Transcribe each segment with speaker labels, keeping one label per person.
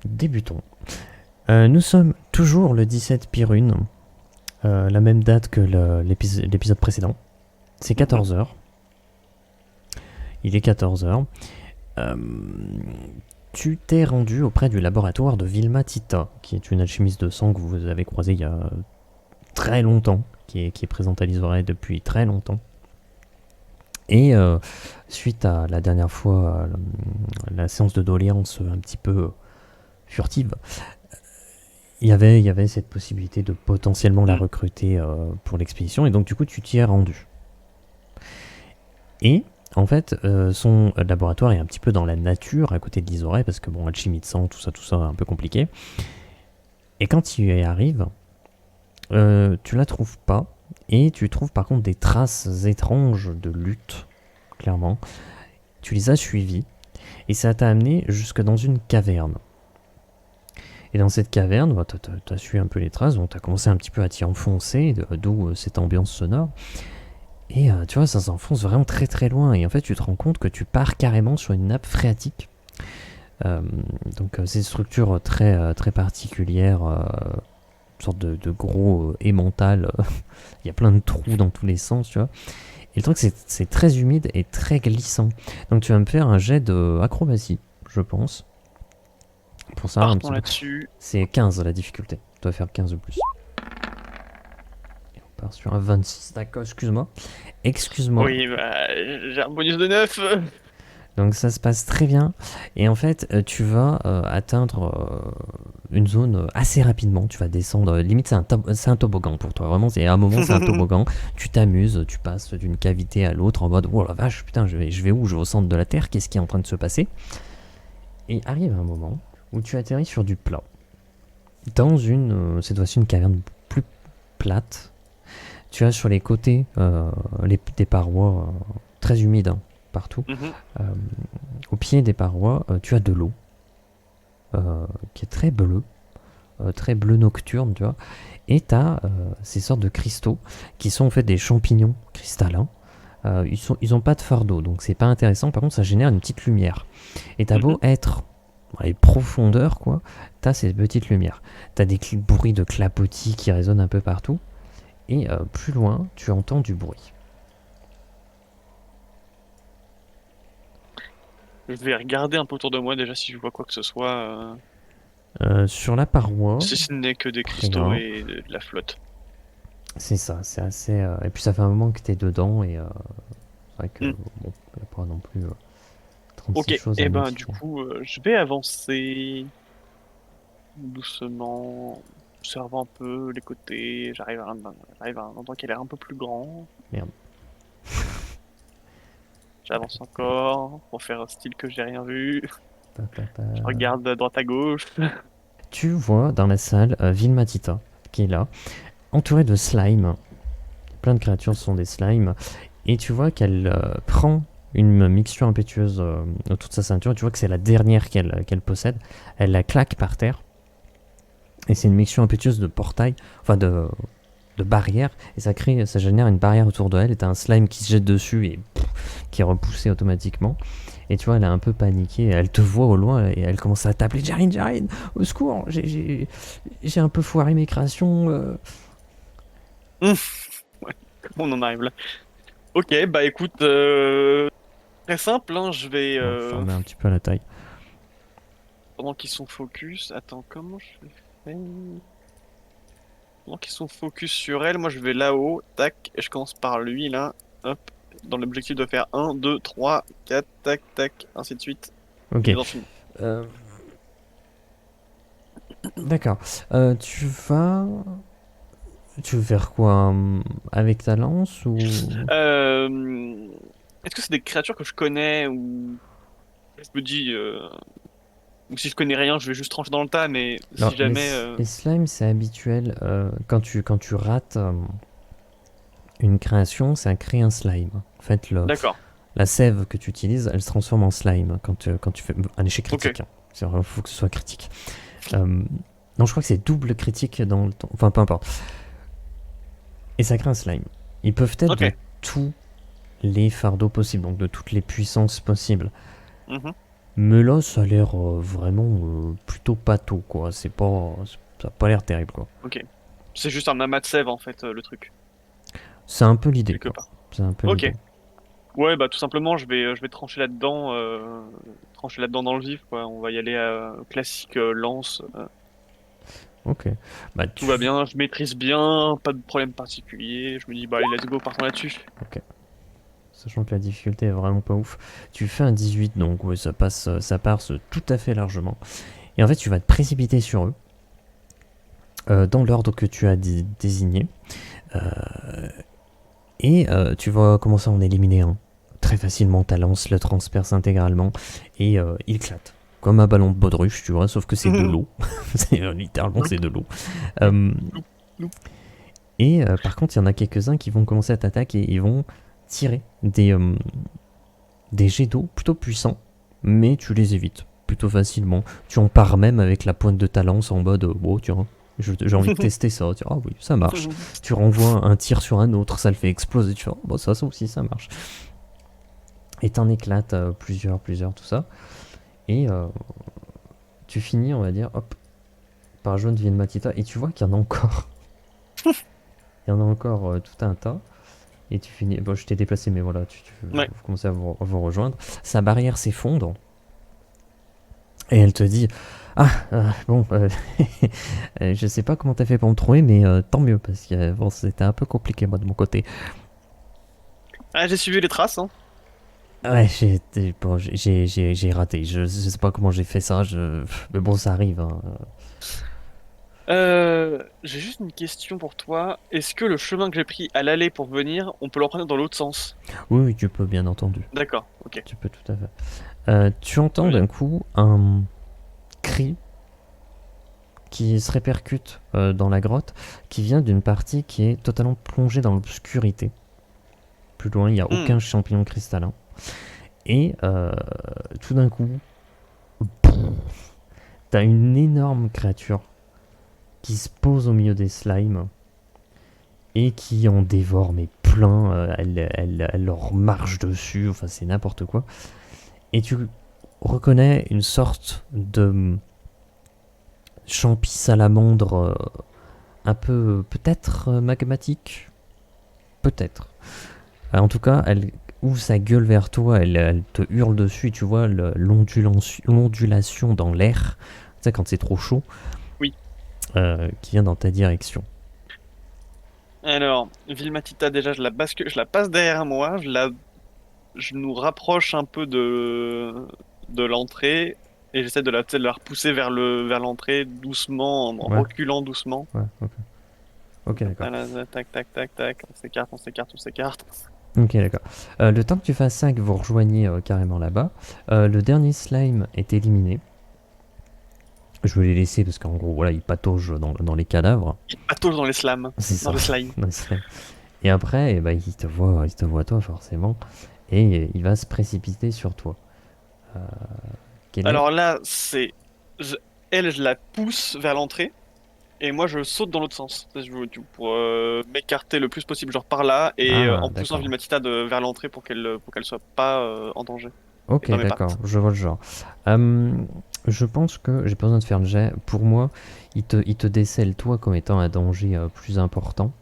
Speaker 1: Débutons. Nous sommes toujours le 17 Pirune, la même date que l'épisode précédent. C'est 14h. Il est 14h. Tu t'es rendu auprès du laboratoire de Vilma Tita, qui est une alchimiste de sang que vous avez croisée il y a très longtemps, qui est présente à l'Isoret depuis très longtemps. Et suite à la dernière fois, la séance de doléance un petit peu furtive, il y avait cette possibilité de potentiellement la recruter pour l'expédition, et donc du coup tu t'y es rendu. Et en fait, son laboratoire est un petit peu dans la nature, à côté de l'Isoret, parce que bon, alchimie de sang, tout ça, un peu compliqué. Et quand tu y arrives, tu la trouves pas, et tu trouves par contre des traces étranges de lutte, clairement. Tu les as suivies, et ça t'a amené jusque dans une caverne. Et dans cette caverne, bah, t'as suivi un peu les traces, donc t'as commencé un petit peu à t'y enfoncer, d'où cette ambiance sonore. Et tu vois, ça s'enfonce vraiment très très loin. Et en fait, tu te rends compte que tu pars carrément sur une nappe phréatique. Donc, c'est une structure très, très particulière, une sorte de gros émental. Il y a plein de trous dans tous les sens, tu vois. Et le truc, c'est très humide et très glissant. Donc, tu vas me faire un jet d'acrobatie, je pense. Pour ça, un petit peu.
Speaker 2: là-dessus.
Speaker 1: C'est 15 la difficulté. Tu dois faire 15 de plus. Et on part sur un 26. D'accord, excuse-moi. Excuse-moi.
Speaker 2: Oui, bah, j'ai un bonus de 9.
Speaker 1: Donc ça se passe très bien. Et en fait, tu vas atteindre une zone assez rapidement. Tu vas descendre. Limite, c'est un toboggan pour toi. Vraiment, à un moment, c'est un toboggan. Tu t'amuses, tu passes d'une cavité à l'autre en mode oh la vache, putain, je vais où? Je vais au centre de la Terre. Qu'est-ce qui est en train de se passer? Et arrive un moment où tu atterris sur du plat. Dans cette fois-ci, une caverne plus plate. Tu as sur les côtés des parois très humides, hein, partout. Au pied des parois, tu as de l'eau qui est très bleu nocturne, tu vois. Et tu as ces sortes de cristaux qui sont en fait des champignons cristallins. Ils ont pas de fardeau, donc c'est pas intéressant. Par contre, ça génère une petite lumière. Et t'as beau être dans les profondeurs, quoi, t'as ces petites lumières. T'as des bruits de clapotis qui résonnent un peu partout. Et plus loin, tu entends du bruit.
Speaker 2: Je vais regarder un peu autour de moi déjà si je vois quoi que ce soit.
Speaker 1: Sur la paroi,
Speaker 2: Si ce n'est que des cristaux
Speaker 1: rien.
Speaker 2: et de la flotte.
Speaker 1: C'est ça, c'est assez. Et puis ça fait un moment que t'es dedans et c'est vrai que
Speaker 2: Hmm.
Speaker 1: bon, il n'y a pas non plus 36
Speaker 2: Ok,
Speaker 1: choses à
Speaker 2: et ben du
Speaker 1: notifier.
Speaker 2: coup, je vais avancer doucement, observant un peu les côtés. J'arrive à un endroit qui a l'air un peu plus grand.
Speaker 1: Merde.
Speaker 2: J'avance encore pour faire style que j'ai rien vu.
Speaker 1: Ta, ta, ta.
Speaker 2: Je regarde à droite à gauche.
Speaker 1: Tu vois dans la salle Vilma Tita qui est là, entourée de slime. Plein de créatures sont des slimes. Et tu vois qu'elle prend une mixture impétueuse autour de sa ceinture. Et tu vois que c'est la dernière qu'elle possède. Elle la claque par terre. Et c'est une mixture impétueuse de portail, enfin de barrière. Et ça génère une barrière autour de elle. Et t'as un slime qui se jette dessus et qui est repoussé automatiquement. Et tu vois, elle est un peu paniquée. Elle te voit au loin et elle commence à t'appeler Jarine, au secours, j'ai un peu foiré mes créations.
Speaker 2: Ouais, comment on en arrive là? Ok, bah écoute, très simple, hein, je vais
Speaker 1: On va former un petit peu à la taille.
Speaker 2: pendant qu'ils sont focus. Attends, comment je vais faire? Pendant qu'ils sont focus sur elle, moi je vais là-haut, tac, et je commence par lui là, hop, dans l'objectif de faire un 2 3 4 tac, tac, ainsi de suite,
Speaker 1: Ok.
Speaker 2: et les enchaînements.
Speaker 1: Euh, D'accord. Tu vas. Tu veux faire quoi avec ta lance ou.
Speaker 2: Euh, Est-ce que c'est des créatures que je connais ou je me dis, ou si je connais rien, je vais juste trancher dans le tas, mais
Speaker 1: Alors,
Speaker 2: si jamais,
Speaker 1: les slimes, c'est habituel. Quand tu rates une création, ça crée un slime. En fait,
Speaker 2: d'accord,
Speaker 1: la sève que tu utilises, elle se transforme en slime quand tu fais un échec
Speaker 2: ok,
Speaker 1: critique. Il faut que ce soit critique. Non, je crois que c'est double critique dans le temps. Enfin, peu importe. Et ça crée un slime. Ils peuvent être de
Speaker 2: ok.
Speaker 1: tous les fardeaux possibles, donc de toutes les puissances possibles.
Speaker 2: Mhm.
Speaker 1: Mais là, ça a l'air vraiment plutôt pâteau, quoi. Ça a pas l'air terrible, quoi.
Speaker 2: Ok. C'est juste un amas de sève en fait, le truc,
Speaker 1: C'est un peu l'idée,
Speaker 2: quelque
Speaker 1: quoi.
Speaker 2: part.
Speaker 1: C'est un peu
Speaker 2: Ok.
Speaker 1: l'idée.
Speaker 2: Ouais, bah tout simplement, je vais trancher là-dedans dans le vif, quoi. On va y aller classique lance.
Speaker 1: Ok. Bah,
Speaker 2: Tout va bien, je maîtrise bien, pas de problème particulier. Je me dis, bah allez, let's go, partons là-dessus.
Speaker 1: Ok. Sachant que la difficulté est vraiment pas ouf. Tu fais un 18, donc ouais, ça passe tout à fait largement. Et en fait, tu vas te précipiter sur eux, dans l'ordre que tu as désigné. Euh, et tu vas commencer à en éliminer un. Très facilement, ta lance le transperce intégralement et il éclate. Comme un ballon de baudruche, tu vois, sauf que c'est de l'eau. Littéralement,
Speaker 2: Loup,
Speaker 1: c'est de l'eau.
Speaker 2: loup,
Speaker 1: Euh,
Speaker 2: loup, loup.
Speaker 1: et par contre, il y en a quelques-uns qui vont commencer à t'attaquer et ils vont tirer des jets d'eau plutôt puissants, mais tu les évites plutôt facilement. Tu en pars même avec la pointe de ta lance en mode bon, tiens, j'ai envie de tester ça. Ah oui, ça marche. Tu renvoies un tir sur un autre, ça le fait exploser. Tu fais oh, bon, ça aussi, ça marche. Et t'en éclates plusieurs, tout ça. Et tu finis, on va dire, hop, par jaune Ville Matita. Et tu vois qu'il y en a encore. Il y en a encore tout un tas. Et tu finis. Bon, je t'ai déplacé, mais voilà,
Speaker 2: Ouais.
Speaker 1: vous commencez à vous rejoindre. Sa barrière s'effondre. Et elle te dit ah, bon, je sais pas comment t'as fait pour me trouver, mais tant mieux, parce que bon, c'était un peu compliqué, moi, de mon côté.
Speaker 2: Ah, j'ai suivi les traces, hein.
Speaker 1: Ouais, bon, j'ai raté. Je sais pas comment j'ai fait ça, mais bon, ça arrive. Hein.
Speaker 2: J'ai juste une question pour toi. Est-ce que le chemin que j'ai pris à l'aller pour venir, on peut l'emprunter dans l'autre sens?
Speaker 1: Oui, oui, tu peux, bien entendu.
Speaker 2: D'accord, ok.
Speaker 1: Tu peux tout à fait. Tu
Speaker 2: Tout
Speaker 1: entends
Speaker 2: va bien.
Speaker 1: d'un coup un cri qui se répercute dans la grotte, qui vient d'une partie qui est totalement plongée dans l'obscurité. Plus loin, il n'y a
Speaker 2: Hmm.
Speaker 1: aucun champignon cristallin. Et tout d'un coup, t'as une énorme créature qui se pose au milieu des slimes et qui en dévore mais plein. Elle leur marche dessus, enfin c'est n'importe quoi. Et tu reconnais une sorte de champi salamandre un peu peut-être magmatique. Peut-être. En tout cas, elle ouvre sa gueule vers toi, elle te hurle dessus, et tu vois l'ondulation dans l'air, tu sais, quand c'est trop chaud,
Speaker 2: Oui.
Speaker 1: qui vient dans ta direction.
Speaker 2: Alors, Vilmatita, déjà, je la passe derrière moi, je nous rapproche un peu de l'entrée et j'essaie tu sais, de la repousser vers l'entrée doucement, en
Speaker 1: Ouais,
Speaker 2: reculant doucement.
Speaker 1: ouais, ok. Ok, d'accord.
Speaker 2: Tac, tac, tac, tac, on s'écarte.
Speaker 1: Ok, d'accord. Le temps que tu fasses ça et que vous rejoigniez carrément là-bas, le dernier slime est éliminé. Je vais les laisser parce qu'en gros, voilà, il patauge dans les cadavres.
Speaker 2: Il patauge dans les slams,
Speaker 1: C'est
Speaker 2: dans
Speaker 1: ça.
Speaker 2: les slimes.
Speaker 1: Dans les slimes. Et après, eh ben, il te voit toi forcément, et il va se précipiter sur toi. Euh, quel est
Speaker 2: Alors là, je- elle, je la pousse vers l'entrée et moi, je saute dans l'autre sens. Pour m'écarter le plus possible, genre par là, et
Speaker 1: Ah,
Speaker 2: en poussant
Speaker 1: d'accord.
Speaker 2: Vilmatita vers l'entrée pour qu'elle soit pas en danger et
Speaker 1: Ok,
Speaker 2: dans mes
Speaker 1: d'accord,
Speaker 2: pattes.
Speaker 1: je vois le genre. Euh, je pense que j'ai pas besoin de faire le jet. Pour moi, il te décèle toi comme étant un danger plus important.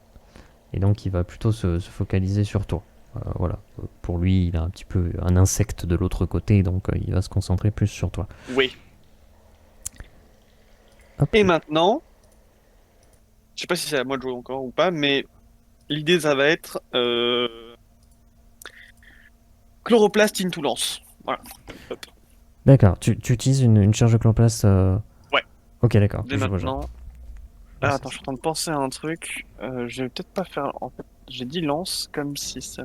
Speaker 1: Et donc, il va plutôt se focaliser sur toi. Voilà. Pour lui, il a un petit peu un insecte de l'autre côté, donc il va se concentrer plus sur toi.
Speaker 2: Oui.
Speaker 1: Hop.
Speaker 2: Et maintenant, je sais pas si c'est à moi de jouer encore ou pas, mais l'idée, ça va être Chloroplast into lance. Voilà. Hop.
Speaker 1: D'accord, tu utilises une charge de chloroplaste.
Speaker 2: Ouais,
Speaker 1: Ok, d'accord,
Speaker 2: dès
Speaker 1: je vois le genre.
Speaker 2: maintenant.
Speaker 1: Ouais,
Speaker 2: Ah, attends, je suis en train de penser à un truc. Je vais peut-être pas faire. En fait, j'ai dit lance comme si ça.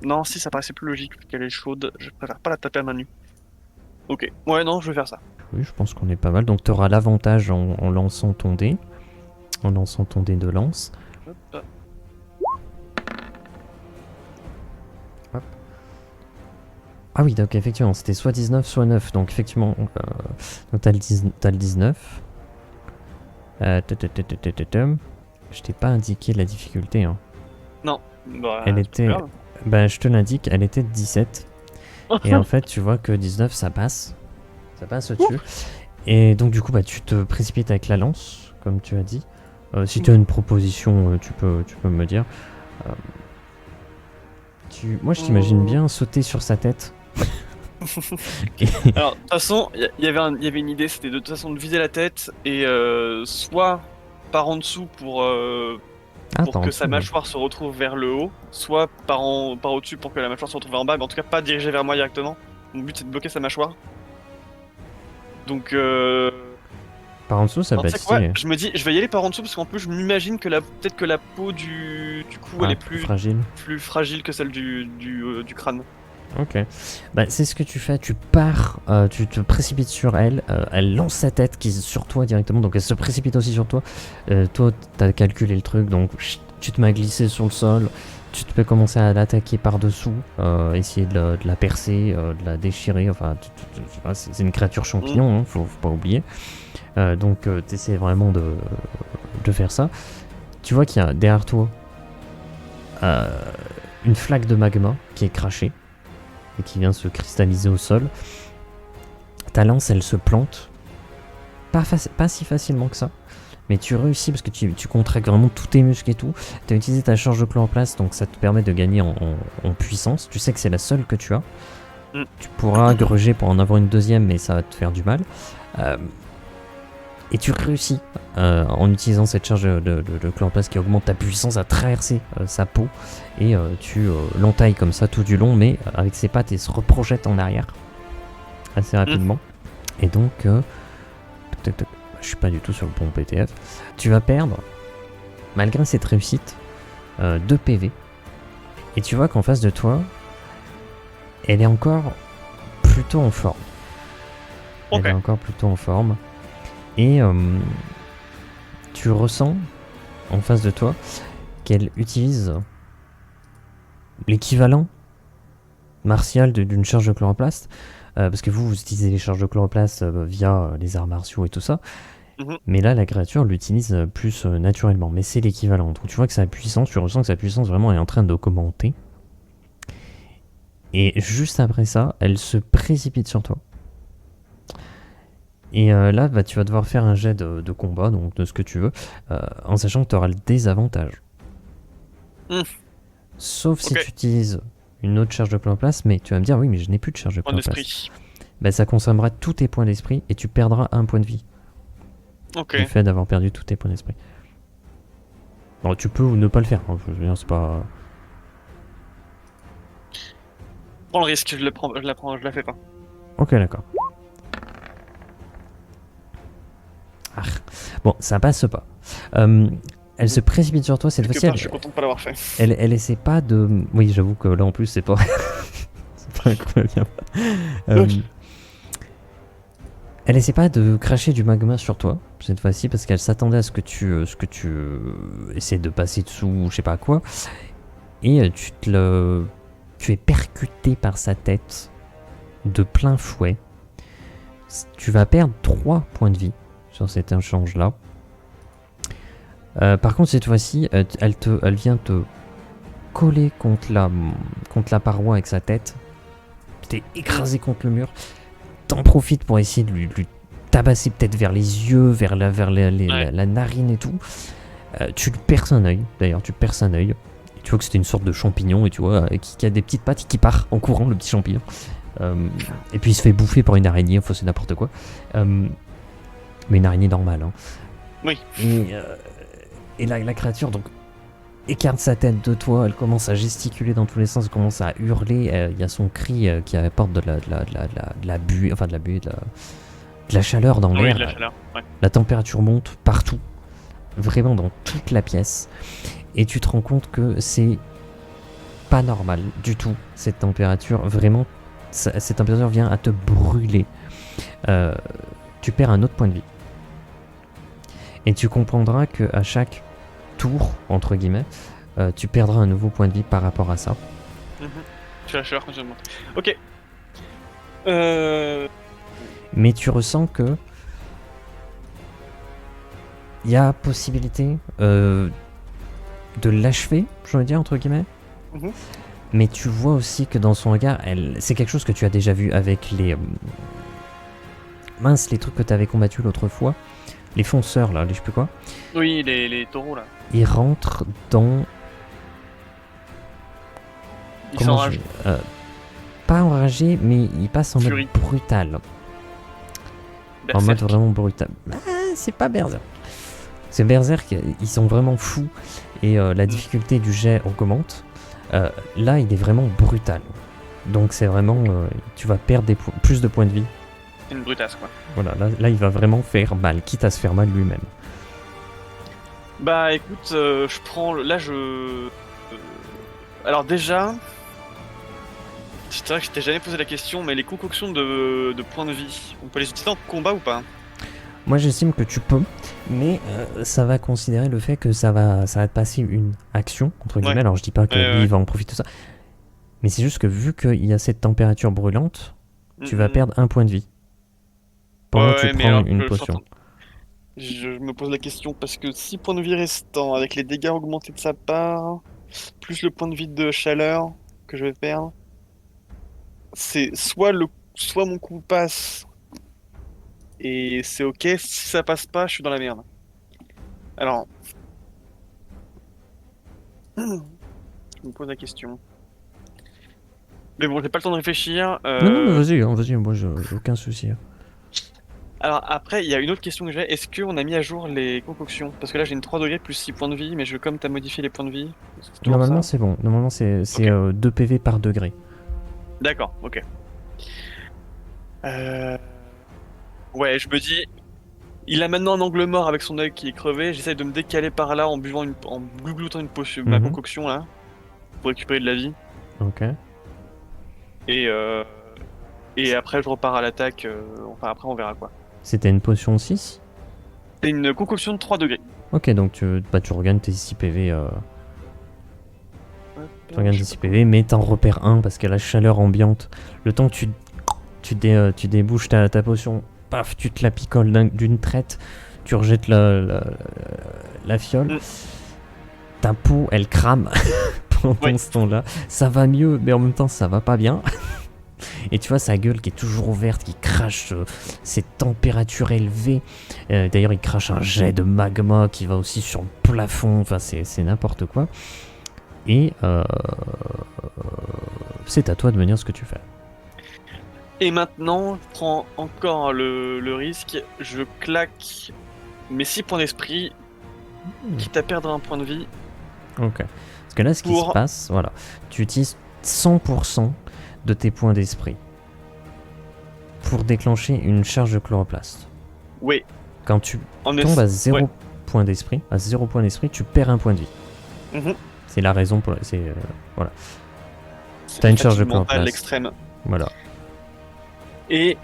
Speaker 2: Non, si ça paraissait plus logique vu qu'elle est chaude. Je préfère pas la taper à main nue. Ok. Ouais, non, je vais faire ça.
Speaker 1: Oui, je pense qu'on est pas mal. Donc, tu auras l'avantage en lançant ton dé. En lançant ton dé de lance.
Speaker 2: Hop.
Speaker 1: Hop. Ah oui, donc effectivement, c'était soit 19, soit 9. Donc, effectivement, donc t'as le 19. Je t'ai pas indiqué la difficulté. Hein.
Speaker 2: Non.
Speaker 1: Elle
Speaker 2: Bah, c'est pas
Speaker 1: était.
Speaker 2: grave.
Speaker 1: Ben, je te l'indique, elle était de 17. Et en fait, tu vois que 19, ça passe. Ça passe au-dessus. Et donc du coup, bah, tu te précipites avec la lance, comme tu as dit. Si tu as une proposition, tu peux me dire. Euh, moi, je t'imagine bien sauter sur sa tête.
Speaker 2: Alors, de toute façon, il y avait une idée, c'était de toute façon de viser la tête et soit par en dessous
Speaker 1: Ah,
Speaker 2: pour
Speaker 1: par en
Speaker 2: que
Speaker 1: dessous,
Speaker 2: sa
Speaker 1: ouais.
Speaker 2: mâchoire se retrouve vers le haut, soit par au-dessus pour que la mâchoire se retrouve en bas, mais en tout cas pas dirigée vers moi directement. Mon but c'est de bloquer sa mâchoire. Donc,
Speaker 1: Par en dessous, ça
Speaker 2: alors,
Speaker 1: peut
Speaker 2: tu
Speaker 1: être
Speaker 2: sais quoi,
Speaker 1: stylé.
Speaker 2: je me dis, je vais y aller par en dessous parce qu'en plus je m'imagine que peut-être que la peau du cou elle
Speaker 1: Ouais,
Speaker 2: est
Speaker 1: plus fragile.
Speaker 2: plus fragile que celle du crâne.
Speaker 1: Ok. Bah, c'est ce que tu fais. Tu pars, tu te précipites sur elle. Elle lance sa tête qui est sur toi directement. Donc elle se précipite aussi sur toi. Toi, t'as calculé le truc. Donc tu te mets à glisser sur le sol. Tu te peux commencer à l'attaquer par-dessous. Essayer de la percer, de la déchirer. Enfin, je sais pas, c'est une créature champignon. Hein, faut pas oublier. Donc tu essaies vraiment de faire ça. Tu vois qu'il y a derrière toi une flaque de magma qui est crachée et qui vient se cristalliser au sol. Ta lance, elle se plante. Pas si facilement que ça. Mais tu réussis parce que tu contractes vraiment tous tes muscles et tout. Tu as utilisé ta charge de chloroplaste, donc ça te permet de gagner en puissance. Tu sais que c'est la seule que tu as.
Speaker 2: Mm.
Speaker 1: Tu pourras gruger pour en avoir une deuxième, mais ça va te faire du mal. Et tu réussis, en utilisant cette charge de chloroplaste qui augmente ta puissance, à traverser sa peau. Et tu l'entailles comme ça tout du long, mais avec ses pattes, il se reprojette en arrière assez rapidement. Et donc, je suis pas du tout sur le bon PTF. Tu vas perdre, malgré cette réussite, 2 PV. Et tu vois qu'en face de toi, elle est encore plutôt en forme.
Speaker 2: Ok.
Speaker 1: Elle est encore plutôt en forme. Et tu ressens en face de toi qu'elle utilise l'équivalent martial d'une charge de chloroplaste. Parce que vous utilisez les charges de chloroplaste via les arts martiaux et tout ça.
Speaker 2: Mhm.
Speaker 1: Mais là, la créature l'utilise plus naturellement. Mais c'est l'équivalent. Donc tu vois que sa puissance, tu ressens que sa puissance vraiment est en train d'augmenter. Et juste après ça, elle se précipite sur toi. Et là, bah, tu vas devoir faire un jet de combat, donc de ce que tu veux, en sachant que tu auras le désavantage. Sauf si
Speaker 2: Ok.
Speaker 1: tu utilises une autre charge de chloroplaste, mais tu vas me dire, oui, mais je n'ai plus de charge de
Speaker 2: En
Speaker 1: chloroplaste.
Speaker 2: esprit.
Speaker 1: Bah, ça consommera tous tes points d'esprit et tu perdras 1 point de vie
Speaker 2: Ok.
Speaker 1: du fait d'avoir perdu tous tes points d'esprit. Bon, tu peux ou ne pas le faire, hein, je veux dire, c'est pas...
Speaker 2: Prends le risque, je la fais pas.
Speaker 1: Ok, d'accord. Ah. Bon, ça passe pas. Elle se précipite sur toi cette
Speaker 2: Quelque
Speaker 1: fois-ci.
Speaker 2: part, je suis content de pas l'avoir fait.
Speaker 1: Elle essaie pas de... Oui, j'avoue que là en plus c'est pas... c'est pas incroyable. Elle essaie pas de cracher du magma sur toi cette fois-ci parce qu'elle s'attendait à ce que tu essaies de passer dessous ou je sais pas quoi. Et tu es percuté par sa tête de plein fouet. Tu vas perdre 3 points de vie sur cet échange-là. Par contre, cette fois-ci, elle vient te coller contre la paroi avec sa tête. T'es écrasé contre le mur. T'en profites pour essayer de lui tabasser peut-être vers les yeux, vers la narine et tout. Tu lui perces un œil, d'ailleurs, tu perces un œil. Tu vois que c'était une sorte de champignon et tu vois qui a des petites pattes et qui part en courant, le petit champignon. Et puis il se fait bouffer par une araignée, enfin c'est n'importe quoi. Mais une araignée normale. Hein.
Speaker 2: Oui.
Speaker 1: Et la créature donc écarte sa tête de toi, elle commence à gesticuler dans tous les sens, elle commence à hurler. Il y a son cri qui apporte de la buée, enfin de la chaleur dans
Speaker 2: Oui,
Speaker 1: l'air.
Speaker 2: de la chaleur. Ouais.
Speaker 1: La température monte partout, vraiment dans toute la pièce. Et tu te rends compte que c'est pas normal du tout, cette température. Vraiment, cette température vient à te brûler. Tu perds un autre point de vie. Et tu comprendras qu'à chaque tour, entre guillemets, tu perdras un nouveau point de vie par rapport à ça.
Speaker 2: Tu la chaleur quand je monte. Ok.
Speaker 1: Mais tu ressens que il y a possibilité de l'achever, je veux dire, entre guillemets. Mais tu vois aussi que dans son regard, c'est quelque chose que tu as déjà vu avec mince, les trucs que t'avais combattus l'autre fois, les fonceurs là, les je sais plus quoi,
Speaker 2: Oui, les taureaux là.
Speaker 1: ils rentrent dans...
Speaker 2: Ils
Speaker 1: Comment
Speaker 2: s'enragent.
Speaker 1: pas enragé, mais ils passent en
Speaker 2: Furie.
Speaker 1: mode brutal. En mode
Speaker 2: Berserk.
Speaker 1: vraiment brutal. Ah, c'est pas Berserk. C'est Berserk, ils sont vraiment fous et la difficulté du jet augmente. Là, il est vraiment brutal. Donc c'est vraiment... tu vas perdre plus de points de vie.
Speaker 2: C'est une brutasse quoi.
Speaker 1: Voilà, là, il va vraiment faire mal, quitte à se faire mal lui-même.
Speaker 2: Bah écoute, je prends. Là je. Alors déjà. C'est vrai que je t'ai jamais posé la question, mais les concoctions de points de vie, on peut les utiliser en combat ou pas?
Speaker 1: Moi, j'estime que tu peux, mais ça va considérer le fait que ça va te passer une action, entre guillemets.
Speaker 2: Ouais.
Speaker 1: Alors, je dis pas que
Speaker 2: Ouais,
Speaker 1: lui,
Speaker 2: ouais.
Speaker 1: il va en profiter de ça. Mais c'est juste que vu qu'il y a cette température brûlante, tu vas perdre un point de vie pendant que tu
Speaker 2: Ouais, mais
Speaker 1: prends
Speaker 2: alors
Speaker 1: une potion.
Speaker 2: je me pose la question parce que 6 points de vie restants avec les dégâts augmentés de sa part, plus le point de vie de chaleur que je vais perdre, c'est soit mon coup passe et c'est ok, si ça passe pas, je suis dans la merde. Alors, je me pose la question. Mais bon, j'ai pas le temps de réfléchir.
Speaker 1: Non, mais vas-y, moi, j'ai aucun souci.
Speaker 2: Alors après, il y a une autre question que j'ai. Est-ce qu'on a mis à jour les concoctions? Parce que là, j'ai une 3 degrés plus 6 points de vie, mais comme t'as modifié les points de vie, c'est toujours
Speaker 1: Normalement,
Speaker 2: ça?
Speaker 1: c'est bon. Normalement, c'est
Speaker 2: Ok.
Speaker 1: 2 PV par degré.
Speaker 2: D'accord, ok. Euh... Ouais, je me dis, il a maintenant un angle mort avec son œil qui est crevé. J'essaye de me décaler par là en glougloutant une potion, ma
Speaker 1: Mhm.
Speaker 2: concoction là, pour récupérer de la vie.
Speaker 1: Ok.
Speaker 2: Et, euh... et après, je repars à l'attaque. Enfin, après, on verra quoi.
Speaker 1: C'était une potion 6.
Speaker 2: C'est une concoction de 3 degrés.
Speaker 1: Ok, donc tu regagnes tes 6 PV.
Speaker 2: Hop,
Speaker 1: Tu regagnes
Speaker 2: je
Speaker 1: tes
Speaker 2: sais
Speaker 1: 6
Speaker 2: pas
Speaker 1: PV, mais t'en repères un parce que la chaleur ambiante, le temps que tu débouches ta potion, paf, tu te la picoles d'une traite, tu rejettes la fiole,
Speaker 2: Mm.
Speaker 1: ta peau elle crame pendant
Speaker 2: Ouais.
Speaker 1: ce temps-là. Ça va mieux, mais en même temps ça va pas bien. Et tu vois sa gueule qui est toujours ouverte, qui crache ces températures élevées. D'ailleurs, il crache un jet de magma qui va aussi sur le plafond. Enfin, c'est n'importe quoi. Et c'est à toi de me dire ce que tu fais.
Speaker 2: Et maintenant, je prends encore le risque. Je claque mes 6 points d'esprit, quitte à perdre un point de vie.
Speaker 1: Ok. Parce que là, ce qui se
Speaker 2: Pour...
Speaker 1: passe, voilà, tu utilises 100% de tes points d'esprit pour déclencher une charge de chloroplaste.
Speaker 2: Oui,
Speaker 1: Quand tu
Speaker 2: en
Speaker 1: tombes à
Speaker 2: es...
Speaker 1: 0
Speaker 2: Ouais.
Speaker 1: point d'esprit, tu perds un point de vie.
Speaker 2: Mhm.
Speaker 1: C'est la raison pour voilà.
Speaker 2: C'est
Speaker 1: T'as
Speaker 2: la
Speaker 1: une charge de
Speaker 2: fatigue mentale
Speaker 1: chloroplaste.
Speaker 2: l'extrême.
Speaker 1: Voilà.
Speaker 2: Et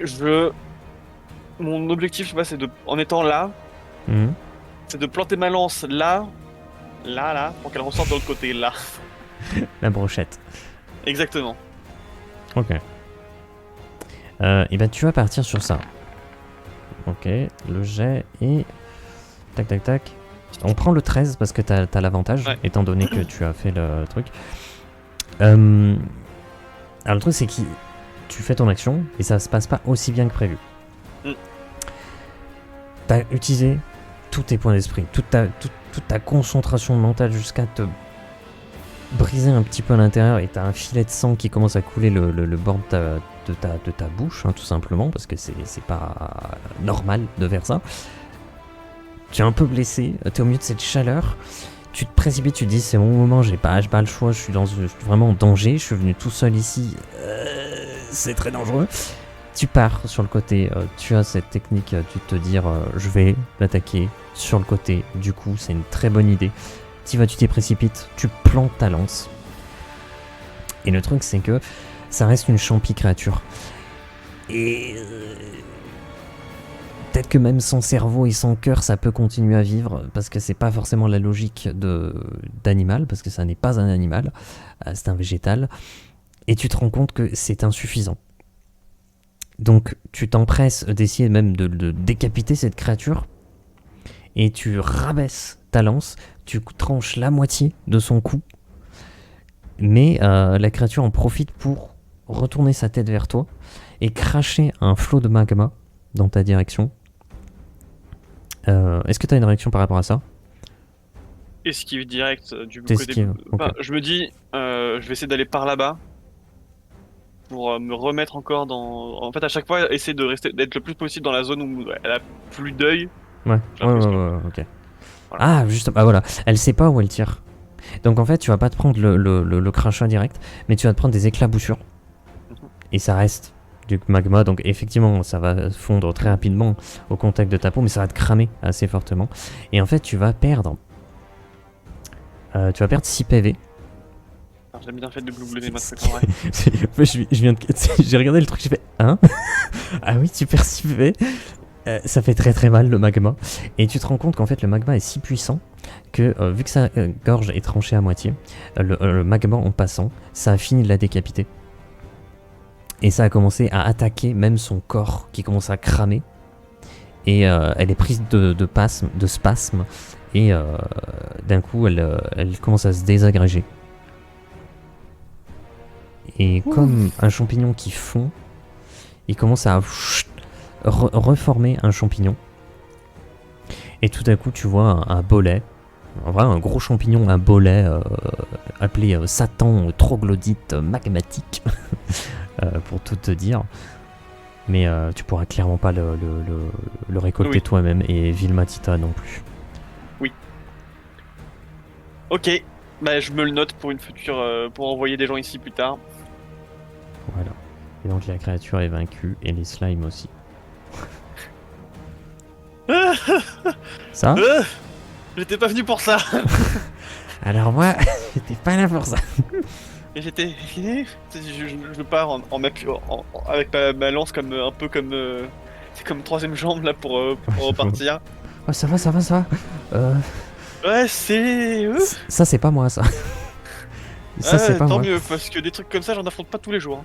Speaker 2: mon objectif, je sais pas, en étant là,
Speaker 1: Mhm.
Speaker 2: c'est de planter ma lance là, pour qu'elle ressorte de l'autre côté, là.
Speaker 1: La brochette.
Speaker 2: Exactement.
Speaker 1: Ok. Et ben tu vas partir sur ça. Ok. Le jet et... Tac, tac, tac. On prend le 13 parce que t'as l'avantage,
Speaker 2: Ouais.
Speaker 1: étant donné que tu as fait le truc. Alors le truc c'est que tu fais ton action et ça se passe pas aussi bien que prévu.
Speaker 2: Mm.
Speaker 1: T'as utilisé tous tes points d'esprit, toute ta concentration mentale jusqu'à te briser un petit peu à l'intérieur et t'as un filet de sang qui commence à couler le bord de ta bouche, hein, tout simplement, parce que c'est pas normal de faire ça. Tu es un peu blessé, t'es au milieu de cette chaleur, tu te précipites, tu te dis c'est mon moment, j'ai pas le choix, je suis vraiment en danger, je suis venu tout seul ici, c'est très dangereux. Tu pars sur le côté, tu as cette technique, tu te dire je vais l'attaquer sur le côté, du coup c'est une très bonne idée. Tu t'y précipites, tu plantes ta lance. Et le truc c'est que ça reste une champi créature. Et peut-être que même son cerveau et son cœur ça peut continuer à vivre parce que c'est pas forcément la logique d'animal, parce que ça n'est pas un animal, c'est un végétal. Et tu te rends compte que c'est insuffisant. Donc tu t'empresses d'essayer même de décapiter cette créature et tu rabaisses ta lance, tu tranches la moitié de son cou, mais la créature en profite pour retourner sa tête vers toi et cracher un flot de magma dans ta direction. Est-ce que tu as une réaction par rapport à ça?
Speaker 2: Esquive direct du côté.
Speaker 1: T'esquives, ok.
Speaker 2: Enfin, je me dis, je vais essayer d'aller par là-bas pour me remettre encore dans. En fait, à chaque fois, essayer de rester, d'être le plus possible dans la zone où elle a plus d'œil.
Speaker 1: Ouais,
Speaker 2: J'ai
Speaker 1: ouais,
Speaker 2: l'impression.
Speaker 1: ok.
Speaker 2: Voilà.
Speaker 1: Ah, juste, bah voilà, elle sait pas où elle tire. Donc en fait, tu vas pas te prendre le crachat direct, mais tu vas te prendre des éclaboussures.
Speaker 2: Mhm.
Speaker 1: Et ça reste du magma, donc effectivement, ça va fondre très rapidement au contact de ta peau, mais ça va te cramer assez fortement. Et en fait, tu vas perdre 6 PV.
Speaker 2: Alors, j'ai bien fait de glougler ma truc
Speaker 1: C'est-
Speaker 2: en vrai.
Speaker 1: je viens de... J'ai regardé le truc, j'ai fait hein. Ah oui, tu perds 6 PV. Ça fait très très mal le magma. Et tu te rends compte qu'en fait le magma est si puissant que vu que sa gorge est tranchée à moitié, le magma en passant, ça a fini de la décapiter. Et ça a commencé à attaquer même son corps qui commence à cramer. Et elle est prise de spasmes. Et d'un coup elle commence à se désagréger. Et comme un champignon qui fond, il commence à reformer un champignon. Et tout à coup, tu vois un bolet, en vrai, un gros champignon, un bolet appelé Satan troglodyte magmatique, pour tout te dire. Mais tu pourras clairement pas le récolter
Speaker 2: Oui.
Speaker 1: toi-même, et Vilmatita non plus.
Speaker 2: Ok, bah je me le note pour une future, pour envoyer des gens ici plus tard.
Speaker 1: Voilà. Et donc la créature est vaincue, et les slimes aussi. Ça?
Speaker 2: J'étais pas venu pour ça.
Speaker 1: Alors moi, j'étais pas là pour ça.
Speaker 2: Et j'étais, je pars en m'appuyant avec ma lance comme un peu comme c'est comme troisième jambe là pour repartir.
Speaker 1: Oh, ça va, ça va, ça va.
Speaker 2: Ouais, c'est
Speaker 1: Ça, c'est pas moi, ça. Ça, c'est pas
Speaker 2: tant
Speaker 1: moi.
Speaker 2: mieux parce que des trucs comme ça j'en affronte pas tous les jours.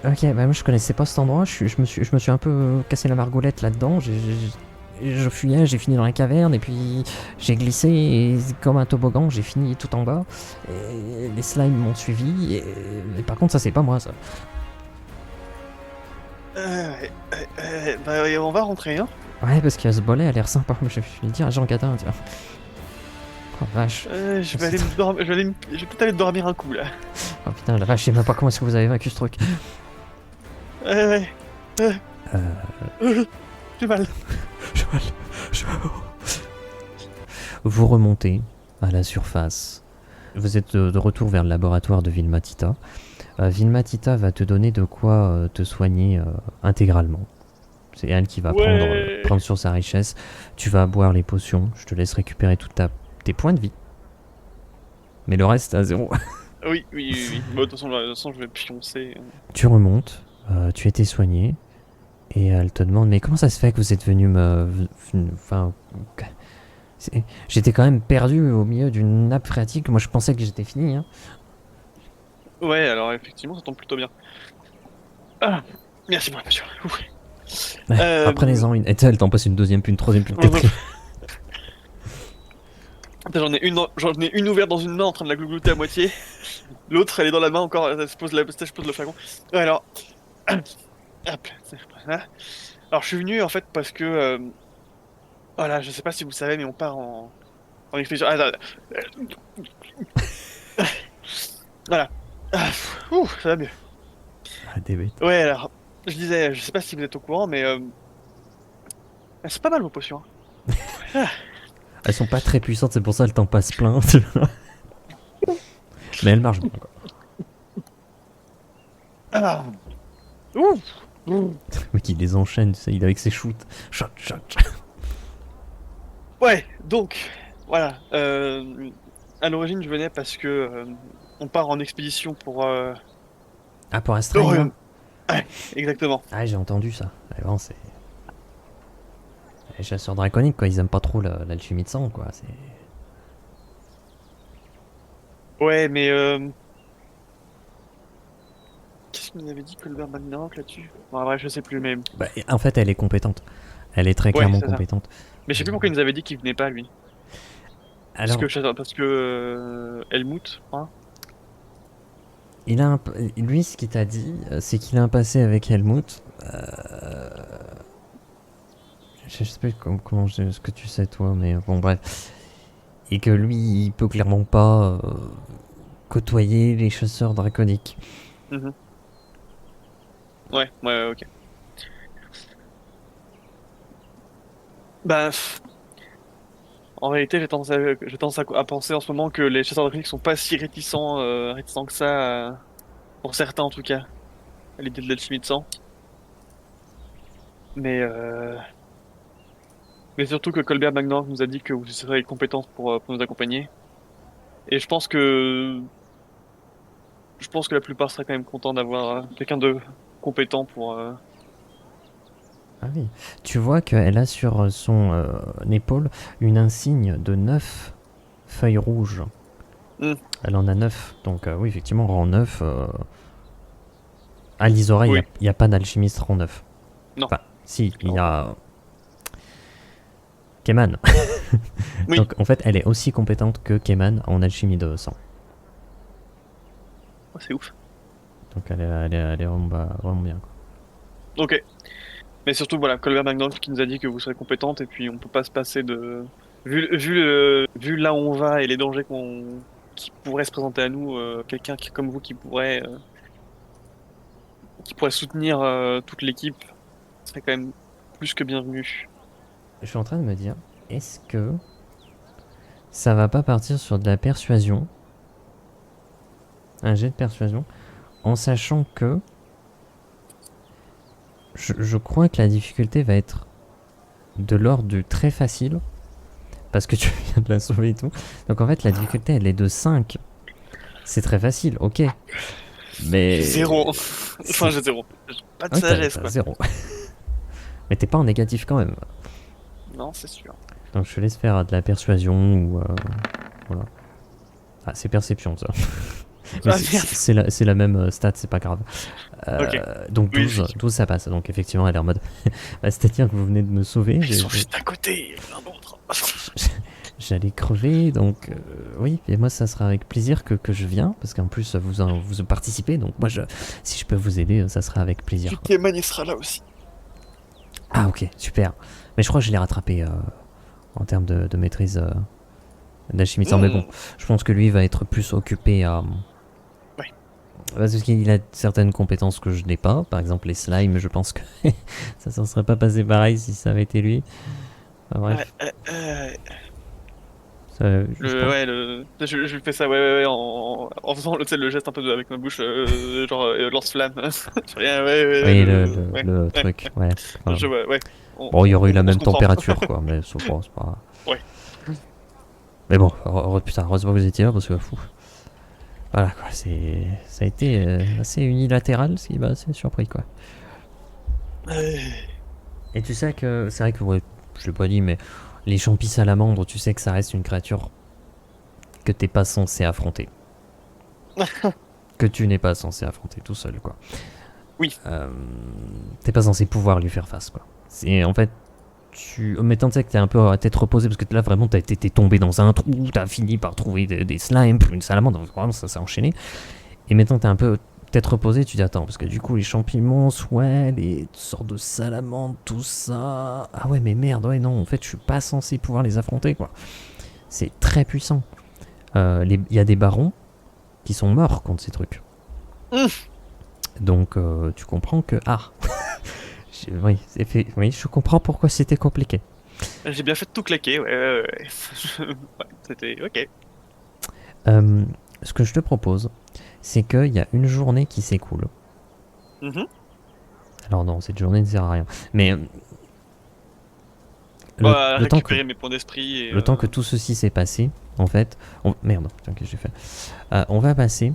Speaker 1: Ok, bah moi je connaissais pas cet endroit, je me suis un peu cassé la margoulette là-dedans, je fuyais, j'ai fini dans la caverne, et puis j'ai glissé, et comme un toboggan, j'ai fini tout en bas, et les slimes m'ont suivi, et par contre ça c'est pas moi ça.
Speaker 2: Bah on va rentrer hein.
Speaker 1: Ouais, parce que ce bolet a l'air sympa, je vais le dire à Jean Gadin, tiens. Oh vache.
Speaker 2: Je vais aller je vais peut-être aller dormir un coup là.
Speaker 1: Oh putain, la vache, je sais même pas comment est-ce que vous avez vaincu ce truc.
Speaker 2: Ouais. J'ai mal.
Speaker 1: Vous remontez à la surface. Vous êtes de retour vers le laboratoire de Vilmatita. Vilmatita va te donner de quoi te soigner intégralement. C'est elle qui va prendre sur sa richesse. Tu vas boire les potions. Je te laisse récupérer tes points de vie. Mais le reste à zéro.
Speaker 2: Oui. Bon, de toute façon, je vais pioncer.
Speaker 1: Tu remontes. Tu étais soigné. Et elle te demande, mais comment ça se fait que vous êtes venu Enfin... J'étais quand même perdu au milieu d'une nappe phréatique. Moi, je pensais que j'étais fini. Hein.
Speaker 2: Ouais, alors effectivement, ça tombe plutôt bien. Ah, merci pour la passion.
Speaker 1: Prenez-en une. Et elle t'en passe une deuxième, puis une troisième, puis une quatrième.
Speaker 2: J'en ai une ouverte dans une main en train de la glouglouter à moitié. L'autre, elle est dans la main encore. Je pose le flacon. Ouais, alors. Hop, voilà. Alors, je suis venu en fait parce que. Voilà, je sais pas si vous savez, mais on part en expédition. Ah, voilà. Ça va mieux.
Speaker 1: Ah, des bêtes.
Speaker 2: Ouais, alors. Je disais, je sais pas si vous êtes au courant, mais. C'est pas mal vos potions. Hein.
Speaker 1: Elles sont pas très puissantes, c'est pour ça qu'elles t'en passent plein. Tu vois. Mais elles marchent bien, quoi.
Speaker 2: Ah. Ouh.
Speaker 1: Le mec, il les enchaîne, tu sais, il est avec ses shoots. Shot.
Speaker 2: Ouais, donc, voilà. À l'origine, je venais parce que on part en expédition pour
Speaker 1: Ah, pour Astral.
Speaker 2: l'Orion. Ouais, exactement.
Speaker 1: Ah, j'ai entendu ça. Mais bon, c'est. Les chasseurs draconiques, quoi, ils aiment pas trop l'alchimie de sang, quoi. C'est.
Speaker 2: Ouais, mais qu'est-ce qu'il nous avait dit Colbert Magnarok là-dessus? Bon, bref, je sais plus, mais
Speaker 1: Bah, en fait, elle est compétente. Elle est très
Speaker 2: ouais,
Speaker 1: clairement
Speaker 2: c'est ça.
Speaker 1: compétente.
Speaker 2: Mais je sais plus pourquoi il nous avait dit qu'il venait pas lui.
Speaker 1: Alors,
Speaker 2: Parce que Helmut, hein.
Speaker 1: il a lui, ce qu'il t'a dit, c'est qu'il a un passé avec Helmut. je sais pas ce que tu sais toi, mais bon bref. Et que lui, il peut clairement pas côtoyer les chasseurs draconiques.
Speaker 2: Mhm. Ouais, ouais, ouais, ok. Bah, en réalité, j'ai tendance à penser en ce moment que les chasseurs draconiques sont pas si réticents que ça, pour certains en tout cas, à l'idée de l'alchimie de sang. Mais, euh, mais surtout que Colbert Magnan nous a dit que vous serez compétents pour nous accompagner. Et je pense que la plupart seraient quand même contents d'avoir quelqu'un de compétent pour.
Speaker 1: Ah oui. Tu vois qu'elle a sur son épaule une insigne de 9 feuilles rouges.
Speaker 2: Hmm,
Speaker 1: Elle en a 9. Donc oui, effectivement, rang 9. À l'Isora, il
Speaker 2: oui,
Speaker 1: n'y a pas d'alchimiste rang 9.
Speaker 2: non,
Speaker 1: Enfin, si, il y
Speaker 2: clairement pas.
Speaker 1: a Keman.
Speaker 2: Oui,
Speaker 1: Donc en fait, elle est aussi compétente que Keman en alchimie de sang.
Speaker 2: oh, c'est ouf.
Speaker 1: Donc elle est vraiment bien. Quoi.
Speaker 2: Ok. Mais surtout, voilà, Colbert Magnan qui nous a dit que vous serez compétente et puis on peut pas se passer de. Vu là où on va et les dangers qui pourraient se présenter à nous, quelqu'un comme vous qui pourrait soutenir toute l'équipe serait quand même plus que bienvenu.
Speaker 1: Je suis en train de me dire, est-ce que ça va pas partir sur de la persuasion, un jet de persuasion, en sachant que je crois que la difficulté va être de l'ordre du très facile, parce que tu viens de la sauver et tout. Donc en fait, la difficulté, elle est de 5. C'est très facile, ok.
Speaker 2: J'ai zéro.
Speaker 1: Mais
Speaker 2: Enfin,
Speaker 1: c'est...
Speaker 2: j'ai zéro. J'ai pas de
Speaker 1: Ouais,
Speaker 2: sagesse,
Speaker 1: t'as
Speaker 2: quoi.
Speaker 1: 0. Mais t'es pas en négatif quand même.
Speaker 2: Non, c'est sûr.
Speaker 1: Donc je te laisse faire de la persuasion ou... voilà. Ah, c'est perception ça. Mais
Speaker 2: Ah merde.
Speaker 1: c'est la même stat, c'est pas grave.
Speaker 2: Ok.
Speaker 1: Donc
Speaker 2: Oui,
Speaker 1: 12 ça passe. Donc effectivement, elle est en mode... Bah, c'est-à-dire que vous venez de me sauver.
Speaker 2: ils sont juste à côté, l'un d'autre.
Speaker 1: J'allais crever, donc oui, et moi ça sera avec plaisir que je viens, parce qu'en plus vous participez, donc moi si je peux vous aider, ça sera avec plaisir. Quoi.
Speaker 2: Keman, il sera là aussi.
Speaker 1: Ah ok, super. Mais je crois que je l'ai rattrapé en termes de maîtrise d'alchimie. Mais bon,
Speaker 2: Hmm.
Speaker 1: je pense que lui va être plus occupé à...
Speaker 2: Ouais.
Speaker 1: Parce qu'il a certaines compétences que je n'ai pas, par exemple les slimes, je pense que ça s'en serait pas passé pareil si ça avait été lui. Enfin,
Speaker 2: Ouais,
Speaker 1: bref, je pense...
Speaker 2: ouais, je fais ça, ouais, ouais, ouais, en faisant tu sais, le geste un peu avec ma bouche, genre lance-flamme. Je fais rien, ouais, ouais,
Speaker 1: Oui,
Speaker 2: ouais,
Speaker 1: le
Speaker 2: ouais,
Speaker 1: truc, ouais. Enfin,
Speaker 2: ouais.
Speaker 1: bon, il y aurait eu la
Speaker 2: On se
Speaker 1: même
Speaker 2: comprend.
Speaker 1: température, quoi, mais c'est pas...
Speaker 2: Ouais.
Speaker 1: Mais bon, putain, heureusement que vous étiez là, parce que fou. Voilà, quoi, ça a été assez unilatéral, ce qui m'a assez surpris, quoi. Et tu sais que, c'est vrai que, ouais, je l'ai pas dit, mais les champis salamandres, tu sais que ça reste une créature que t'es pas censé affronter. Que tu n'es pas censé affronter tout seul, quoi.
Speaker 2: Oui.
Speaker 1: T'es pas censé pouvoir lui faire face, quoi. C'est, en fait, mais tant que t'es un peu à tête reposée, parce que là, vraiment, t'es tombé dans un trou, t'as fini par trouver des slimes, puis une salamandre, donc vraiment, ça s'est enchaîné. Et maintenant, t'es un peu tête reposée, tu dis attends, parce que du coup, les champignons, ouais, des sortes de salamandres, tout ça. Ah ouais, mais merde, ouais, non, en fait, je suis pas censé pouvoir les affronter, quoi. C'est très puissant. Il y a des barons qui sont morts contre ces trucs.
Speaker 2: Hum.
Speaker 1: Donc, tu comprends que. Ah oui, oui, je comprends pourquoi c'était compliqué.
Speaker 2: J'ai bien fait de tout claquer, ouais, ouais, ouais. Ouais, c'était ok.
Speaker 1: Euh, Ce que je te propose, c'est qu'il y a une journée qui s'écoule.
Speaker 2: Mhm.
Speaker 1: Alors non, cette journée ne sert à rien. Mais
Speaker 2: Bah,
Speaker 1: le temps que
Speaker 2: récupérer mes points d'esprit et
Speaker 1: le temps que tout ceci s'est passé, en fait, merde, putain, qu'est-ce que j'ai fait on va passer